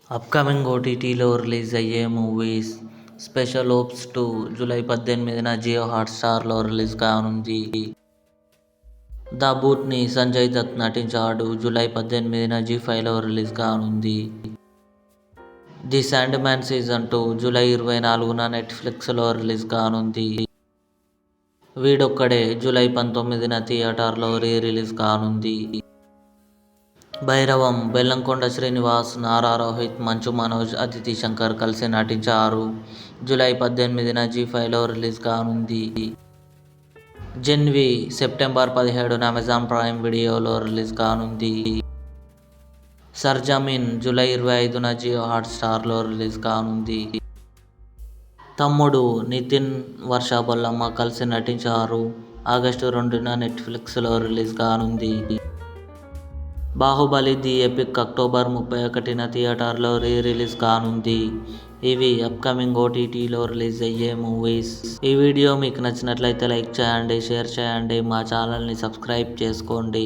Upcoming ఓటీటీలో release అయ్యే movies. Special ops 2 July 18న జియో హాట్స్టార్లో రిలీజ్ కానుంది. ద బూత్ని సంజయ్ దత్ నటించాడు. జూలై 18న జీ5లో రిలీజ్ కానుంది. The sandman season 2 July 24న నెట్ఫ్లిక్స్లో రిలీజ్ కానుంది. వీడొక్కడే జూలై 19న థియేటర్లో రిలీజ్ కానుంది. భైరవం బెల్లంకొండ శ్రీనివాస్, నారా రోహిత్, మంచు మనోజ్, అదితి శంకర్ కలిసి నటించారు. జూలై 18న జీ5లో రిలీజ్ కానుంది. జెన్వి సెప్టెంబర్ 17న అమెజాన్ ప్రైమ్ వీడియోలో రిలీజ్ కానుంది. సర్జమీన్ జూలై 25న జియో హాట్స్టార్లో రిలీజ్ కానుంది. తమ్ముడు నితిన్, వర్ష బొల్లమ్మ కలిసి నటించారు. ఆగస్టు 2న నెట్ఫ్లిక్స్లో రిలీజ్ కానుంది. బాహుబలి ది ఎపిక్ అక్టోబర్ 31న థియేటర్లో రిలీజ్ కానుంది. ఇవి అప్కమింగ్ ఓటీటీలో రిలీజ్ అయ్యే మూవీస్. ఈ వీడియో మీకు నచ్చినట్లయితే లైక్ చేయండి, షేర్ చేయండి, మా ఛానల్ని సబ్స్క్రైబ్ చేసుకోండి.